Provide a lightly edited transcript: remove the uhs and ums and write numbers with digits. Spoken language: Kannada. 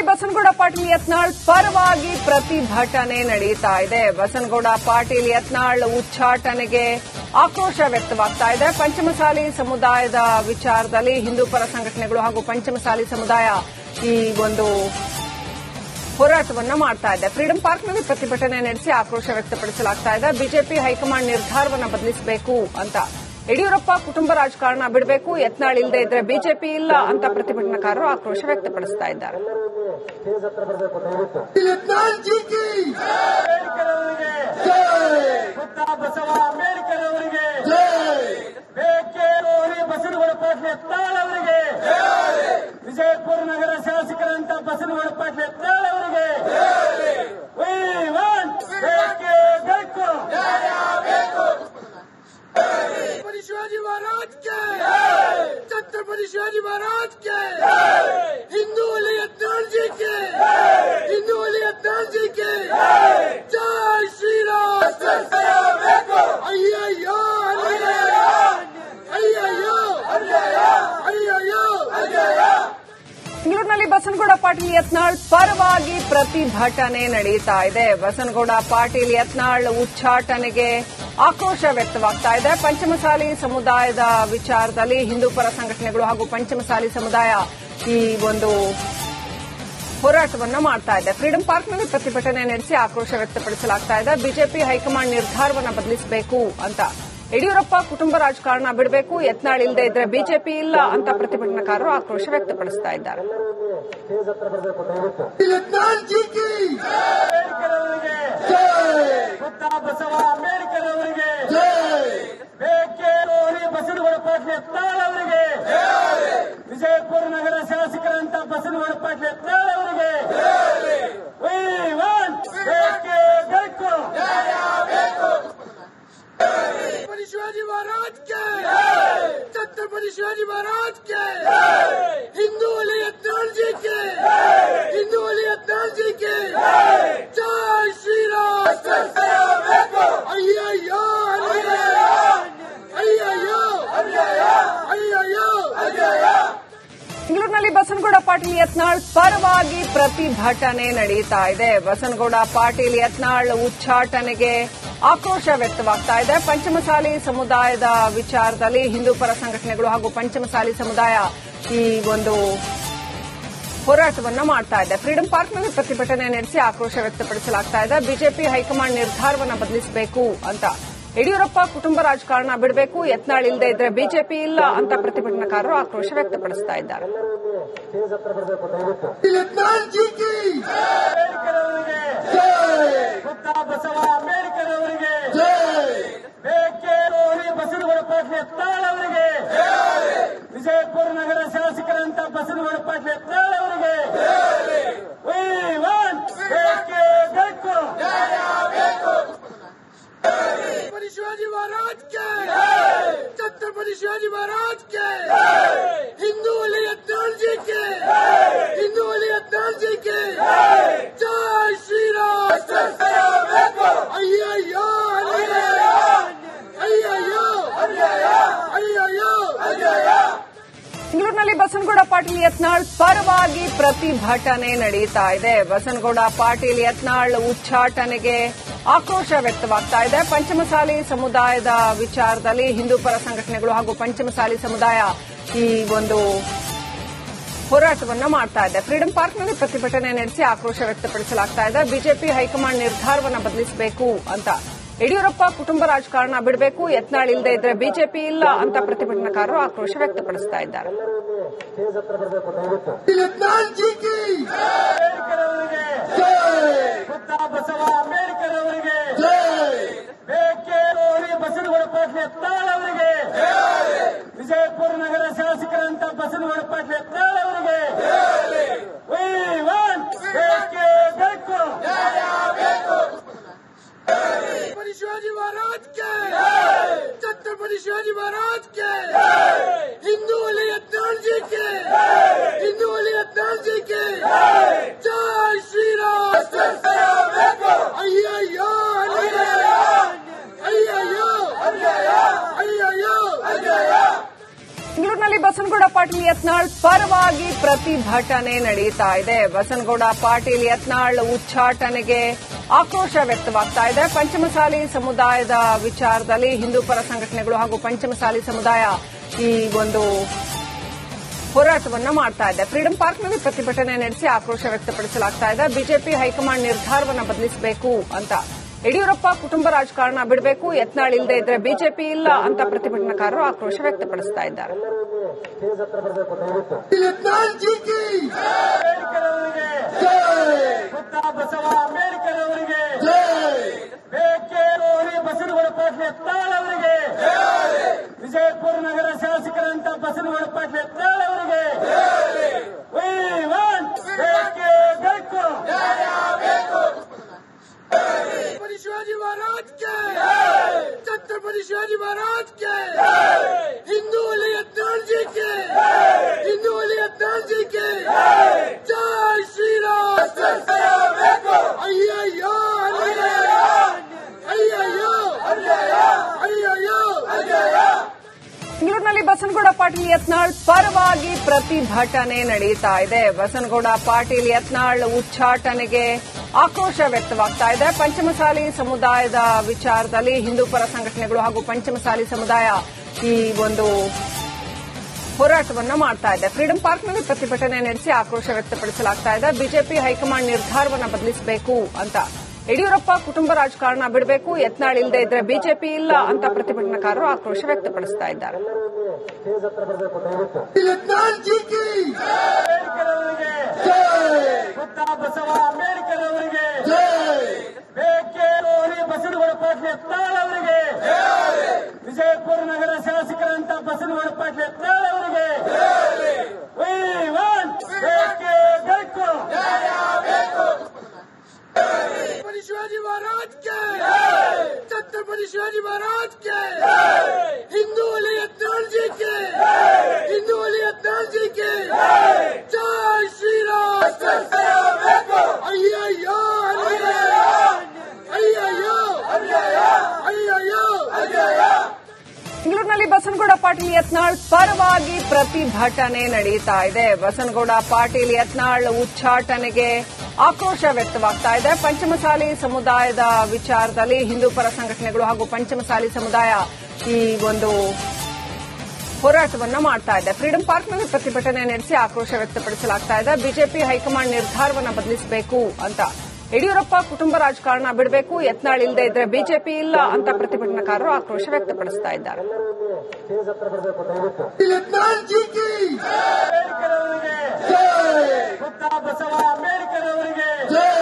ಬಸನಗೌಡ ಪಾಟೀಲ್ ಯತ್ನಾಳ್ ಪರವಾಗಿ ಪ್ರತಿಭಟನೆ ನಡೆಯುತ್ತಾ ಇದೆ. ಬಸನಗೌಡ ಪಾಟೀಲ್ ಯತ್ನಾಳ್ ಉಚ್ಚಾಟನೆಗೆ ಆಕ್ರೋಶ ವ್ಯಕ್ತವಾಗ್ತಾ ಇದೆ. ಪಂಚಮಸಾಲಿ ಸಮುದಾಯದ ವಿಚಾರದಲ್ಲಿ ಹಿಂದೂ ಪರ ಸಂಘಟನೆಗಳು ಹಾಗೂ ಪಂಚಮಸಾಲಿ ಸಮುದಾಯ ಈ ಒಂದು ಹೋರಾಟವನ್ನ ಮಾಡ್ತಾ ಇದೆ. ಫ್ರೀಡಂ ಪಾರ್ಕ್ನಲ್ಲಿ ಪ್ರತಿಭಟನೆ ನಡೆಸಿ ಆಕ್ರೋಶ ವ್ಯಕ್ತಪಡಿಸಲಾಗ್ತಾ ಇದೆ. ಬಿಜೆಪಿ ಹೈಕಮಾಂಡ್ ನಿರ್ಧಾರವನ್ನು ಬದಲಿಸಬೇಕು ಅಂತ. ಯಡಿಯೂರಪ್ಪ ಕುಟುಂಬ ರಾಜಕಾರಣ ಬಿಡಬೇಕು, ಯತ್ನಾಳ್ ಇಲ್ಲದೆ ಇದ್ರೆ ಬಿಜೆಪಿ ಇಲ್ಲ ಅಂತ ಪ್ರತಿಭಟನಾಕಾರರು ಆಕ್ರೋಶ ವ್ಯಕ್ತಪಡಿಸ್ತಾ ಇದ್ದಾರೆ. ವಿಜಯಪುರ ನಗರ ಶಾಸಕರಂತ ಬಸನಗೌಡ ಪಾಟೀಲ್ ಯತ್ನಾಳ್ ಅವರಿಗೆ शिवाजी महाराज के छत्रपति शिवाजी महाराज के हिंदू अली यत्नाळ್ जी के हिंदू अली यत्नाळ್ जी के जय श्री राम। अय्यो अय्यो अय्यो ಬೆಂಗಳೂರಿನಲ್ಲಿ ಬಸನಗೌಡ ಪಾಟೀಲ್ ಯತ್ನಾಳ್ ಪರವಾಗಿ ಪ್ರತಿಭಟನೆ ನಡೆಯುತ್ತಾ ಇದೆ. ಬಸನಗೌಡ ಪಾಟೀಲ್ ಯತ್ನಾಳ್ ಉಚ್ಚಾಟನೆಗೆ ಆಕ್ರೋಶ ವ್ಯಕ್ತವಾಗ್ತಾ ಇದೆ. ಪಂಚಮಸಾಲಿ ಸಮುದಾಯದ ವಿಚಾರದಲ್ಲಿ ಹಿಂದೂ ಪರ ಸಂಘಟನೆಗಳು ಹಾಗೂ ಪಂಚಮಸಾಲಿ ಸಮುದಾಯ ಈ ಒಂದು ಹೋರಾಟವನ್ನ ಮಾಡ್ತಾ ಇದೆ. ಫ್ರೀಡಂ ಪಾರ್ಕ್ನಲ್ಲಿ ಪ್ರತಿಭಟನೆ ನಡೆಸಿ ಆಕ್ರೋಶ ವ್ಯಕ್ತಪಡಿಸಲಾಗ್ತಾ ಇದೆ. ಬಿಜೆಪಿ ಹೈಕಮಾಂಡ್ ನಿರ್ಧಾರವನ್ನು ಬದಲಿಸಬೇಕು ಅಂತ. ಯಡಿಯೂರಪ್ಪ ಕುಟುಂಬ ರಾಜಕಾರಣ ಬಿಡಬೇಕು, ಯತ್ನಾಳ್ ಇಲ್ಲದೆ ಇದ್ರೆ ಬಿಜೆಪಿ ಇಲ್ಲ ಅಂತ ಪ್ರತಿಭಟನಾಕಾರರು ಆಕ್ರೋಶ ವ್ಯಕ್ತಪಡಿಸ್ತಾ ಇದ್ದಾರೆ. ಬಸನಗೌಡ ಪಾಟೀಲ್ ಯತ್ನಾಳ್ ಅವರಿಗೆ ವಿಜಯಪುರ ನಗರ ಶಾಸಕರಂತ ಬಸನಗೌಡ ಪಾಟೀಲ್ ಯತ್ನಾಳ್ ಅವರಿಗೆ शिवाजी महाराज के छत्रपति शिवाजी महाराज के हिंदू अली यत्नाळ್ जी के हिंदू अली यत्नाळ್ जी के जय श्री राम। अय्यो ಬೆಂಗಳೂರಿನಲ್ಲಿ ಬಸನಗೌಡ ಪಾಟೀಲ್ ಯತ್ನಾಳ್ ಪರವಾಗಿ ಪ್ರತಿಭಟನೆ ನಡೆಯುತ್ತಾ ಇದೆ. ಬಸನಗೌಡ ಪಾಟೀಲ್ ಯತ್ನಾಳ್ ಉಚ್ಚಾಟನೆಗೆ ಆಕ್ರೋಶ ವ್ಯಕ್ತವಾಗ್ತಾ ಇದೆ. ಪಂಚಮಸಾಲಿ ಸಮುದಾಯದ ವಿಚಾರದಲ್ಲಿ ಹಿಂದೂ ಪರ ಸಂಘಟನೆಗಳು ಹಾಗೂ ಪಂಚಮಸಾಲಿ ಸಮುದಾಯ ಈ ಒಂದು ಹೋರಾಟವನ್ನ ಮಾಡ್ತಾ ಇದೆ. ಫ್ರೀಡಂ ಪಾರ್ಕ್ನಲ್ಲಿ ಪ್ರತಿಭಟನೆ ನಡೆಸಿ ಆಕ್ರೋಶ ವ್ಯಕ್ತಪಡಿಸಲಾಗ್ತಾ ಇದೆ. ಬಿಜೆಪಿ ಹೈಕಮಾಂಡ್ ನಿರ್ಧಾರವನ್ನು ಬದಲಿಸಬೇಕು ಅಂತ. ಯಡಿಯೂರಪ್ಪ ಕುಟುಂಬ ರಾಜಕಾರಣ ಬಿಡಬೇಕು, ಯತ್ನಾಳ್ ಇಲ್ಲದೆ ಇದ್ರೆ ಬಿಜೆಪಿ ಇಲ್ಲ ಅಂತ ಪ್ರತಿಭಟನಾಕಾರರು ಆಕ್ರೋಶ ವ್ಯಕ್ತಪಡಿಸ್ತಾ ಇದ್ದಾರೆ. ಬಸನಗೌಡ ಪಾಟೀಲ್ ಯತ್ನಾಳ್ ಅವರಿಗೆ ವಿಜಯಪುರ ನಗರ ಶಾಸಕರಂತ ಬಸನಗೌಡ ಪಾಟೀಲ್ ಯತ್ನಾಳ್ ಅವರಿಗೆ शिवाजी महाराज के छत्रपति शिवाजी महाराज के हिंदू अली यत्नाळ್ जी के हिंदू अली यत्नाळ್ जी के जय श्री राम। अय्यो ಬೆಂಗಳೂರಿನಲ್ಲಿ ಬಸನಗೌಡ ಪಾಟೀಲ್ ಯತ್ನಾಳ್ ಪರವಾಗಿ ಪ್ರತಿಭಟನೆ ನಡೆಯುತ್ತಾ ಇದೆ. ಬಸನಗೌಡ ಪಾಟೀಲ್ ಯತ್ನಾಳ್ ಉಚ್ಚಾಟನೆಗೆ ಆಕ್ರೋಶ ವ್ಯಕ್ತವಾಗ್ತಾ ಇದೆ. ಪಂಚಮಸಾಲಿ ಸಮುದಾಯದ ವಿಚಾರದಲ್ಲಿ ಹಿಂದೂ ಪರ ಸಂಘಟನೆಗಳು ಹಾಗೂ ಪಂಚಮಸಾಲಿ ಸಮುದಾಯ ಈ ಒಂದು ಹೋರಾಟವನ್ನ ಮಾಡ್ತಾ ಇದೆ. ಫ್ರೀಡಂ ಪಾರ್ಕ್ನಲ್ಲಿ ಪ್ರತಿಭಟನೆ ನಡೆಸಿ ಆಕ್ರೋಶ ವ್ಯಕ್ತಪಡಿಸಲಾಗ್ತಾ ಇದೆ. ಬಿಜೆಪಿ ಹೈಕಮಾಂಡ್ ನಿರ್ಧಾರವನ್ನು ಬದಲಿಸಬೇಕು ಅಂತ. ಯಡಿಯೂರಪ್ಪ ಕುಟುಂಬ ರಾಜಕಾರಣ ಬಿಡಬೇಕು, ಯತ್ನಾಳ್ ಇಲ್ಲದೆ ಇದ್ರೆ ಬಿಜೆಪಿ ಇಲ್ಲ ಅಂತ ಪ್ರತಿಭಟನಾಕಾರರು ಆಕ್ರೋಶ ವ್ಯಕ್ತಪಡಿಸ್ತಾ ಇದ್ದಾರೆ. ಬಸನಗೌಡ ಪಾಟೀಲ್ ಯತ್ನಾಳ್ ಅವರಿಗೆ ವಿಜಯಪುರ ನಗರ ಶಾಸಕರಂತ ಬಸನಗೌಡ ಪಾಟೀಲ್ ಯತ್ನಾಳ್ ಅವರಿಗೆ शिवाजी महाराज के छत्रपति शिवाजी महाराज के हिंदू अली यत्नाळ್ जी के हिंदू अली यत्नाळ್ जी ಪಾಟೀಲ್ ಯತ್ನಾಳ್ ಪರವಾಗಿ ಪ್ರತಿಭಟನೆ ನಡೆಯುತ್ತಾ ಇದೆ. ಬಸನಗೌಡ ಪಾಟೀಲ್ ಯತ್ನಾಳ್ ಉಚ್ಚಾಟನೆಗೆ ಆಕ್ರೋಶ ವ್ಯಕ್ತವಾಗ್ತಾ ಇದೆ. ಪಂಚಮಸಾಲಿ ಸಮುದಾಯದ ವಿಚಾರದಲ್ಲಿ ಹಿಂದೂ ಪರ ಸಂಘಟನೆಗಳು ಹಾಗೂ ಪಂಚಮಸಾಲಿ ಸಮುದಾಯ ಈ ಒಂದು ಹೋರಾಟವನ್ನ ಮಾಡ್ತಾ ಇದೆ. ಫ್ರೀಡಂ ಪಾರ್ಕ್ನಲ್ಲಿ ಪ್ರತಿಭಟನೆ ನಡೆಸಿ ಆಕ್ರೋಶ ವ್ಯಕ್ತಪಡಿಸಲಾಗ್ತಾ ಇದೆ. ಬಿಜೆಪಿ ಹೈಕಮಾಂಡ್ ನಿರ್ಧಾರವನ್ನು ಬದಲಿಸಬೇಕು ಅಂತ. ಯಡಿಯೂರಪ್ಪ ಕುಟುಂಬ ರಾಜಕಾರಣ ಬಿಡಬೇಕು, ಯತ್ನಾಳ್ ಇಲ್ಲದೆ ಇದ್ರೆ ಬಿಜೆಪಿ ಇಲ್ಲ ಅಂತ ಪ್ರತಿಭಟನಾಕಾರರು ಆಕ್ರೋಶ ವ್ಯಕ್ತಪಡಿಸ್ತಾ ಇದ್ದಾರೆ. ವಿಜಯಪುರ ನಗರ ಶಾಸಕರಂತ ಬಸನಗೌಡ ಪಾಟೀಲ್ ಯತ್ನಾಳ್ ಅವರಿಗೆ शिवाजी महाराज के छत्रपति शिवाजी महाराज के हिंदू अली यत्नाल जी के हिंदू अली यत्नाल जी के जय श्री राम अय्यो अय्यो अय्यो ಬೆಂಗಳೂರಿನಲ್ಲಿ ಬಸನಗೌಡ ಪಾಟೀಲ್ ಯತ್ನಾಳ್ ಪರವಾಗಿ ಪ್ರತಿಭಟನೆ ನಡೆಯುತ್ತಾ ಇದೆ. ಬಸನಗೌಡ ಪಾಟೀಲ್ ಯತ್ನಾಳ್ ಉಚ್ಚಾಟನೆಗೆ ಆಕ್ರೋಶ ವ್ಯಕ್ತವಾಗ್ತಾ ಇದೆ. ಪಂಚಮಸಾಲಿ ಸಮುದಾಯದ ವಿಚಾರದಲ್ಲಿ ಹಿಂದೂ ಪರ ಸಂಘಟನೆಗಳು ಹಾಗೂ ಪಂಚಮಸಾಲಿ ಸಮುದಾಯ ಈ ಒಂದು ಹೋರಾಟವನ್ನ ಮಾಡ್ತಾ ಇದೆ. ಫ್ರೀಡಂ ಪಾರ್ಕ್ನಲ್ಲಿ ಪ್ರತಿಭಟನೆ ನಡೆಸಿ ಆಕ್ರೋಶ ವ್ಯಕ್ತಪಡಿಸಲಾಗ್ತಾ ಇದೆ. ಬಿಜೆಪಿ ಹೈಕಮಾಂಡ್ ನಿರ್ಧಾರವನ್ನು ಬದಲಿಸಬೇಕು ಅಂತ. ಯಡಿಯೂರಪ್ಪ ಕುಟುಂಬ ರಾಜಕಾರಣ ಬಿಡಬೇಕು, ಯತ್ನಾಳ್ ಇಲ್ಲದೆ ಇದ್ರೆ ಬಿಜೆಪಿ ಇಲ್ಲ ಅಂತ ಪ್ರತಿಭಟನಾಕಾರರು ಆಕ್ರೋಶ ವ್ಯಕ್ತಪಡಿಸ್ತಾ ಇದ್ದಾರೆ. ಬಸನಗೌಡ ಪಾಟೀಲ್ ಯತ್ನಾಳ್ ಅವರಿಗೆ ವಿಜಯಪುರ ನಗರ ಶಾಸಕರಂತ ಬಸನಗೌಡ ಪಾಟೀಲ್ ಯತ್ನಾಳ್ ಅವರಿಗೆ शिवाजी महाराज के छत्रपति शिवाजी महाराज के हिंदू अली यत्नाल जी के हिंदू अली यत्नाल जी के जय श्री राम अय्यो ಬೆಂಗಳೂರಿನಲ್ಲಿ ಬಸನಗೌಡ ಪಾಟೀಲ್ ಯತ್ನಾಳ್ ಪರವಾಗಿ ಪ್ರತಿಭಟನೆ ನಡೆಯುತ್ತಾ ಇದೆ. ಬಸನಗೌಡ ಪಾಟೀಲ್ ಯತ್ನಾಳ್ ಉಚ್ಚಾಟನೆಗೆ ಆಕ್ರೋಶ ವ್ಯಕ್ತವಾಗ್ತಾ ಇದೆ. ಪಂಚಮಸಾಲಿ ಸಮುದಾಯದ ವಿಚಾರದಲ್ಲಿ ಹಿಂದೂ ಪರ ಸಂಘಟನೆಗಳು ಹಾಗೂ ಪಂಚಮಸಾಲಿ ಸಮುದಾಯ ಈ ಒಂದು ಹೋರಾಟವನ್ನ ಮಾಡ್ತಾ ಇದೆ. ಫ್ರೀಡಂ ಪಾರ್ಕ್ನಲ್ಲಿ ಪ್ರತಿಭಟನೆ ನಡೆಸಿ ಆಕ್ರೋಶ ವ್ಯಕ್ತಪಡಿಸಲಾಗ್ತಾ ಇದೆ. ಬಿಜೆಪಿ ಹೈಕಮಾಂಡ್ ನಿರ್ಧಾರವನ್ನು ಬದಲಿಸಬೇಕು ಅಂತ. ಯಡಿಯೂರಪ್ಪ ಕುಟುಂಬ ರಾಜಕಾರಣ ಬಿಡಬೇಕು, ಯತ್ನಾಳ್ ಇಲ್ಲದೆ ಇದ್ರೆ ಬಿಜೆಪಿ ಇಲ್ಲ ಅಂತ ಪ್ರತಿಭಟನಾಕಾರರು ಆಕ್ರೋಶ ವ್ಯಕ್ತಪಡಿಸ್ತಾ ಇದ್ದಾರೆ. ಬಸವ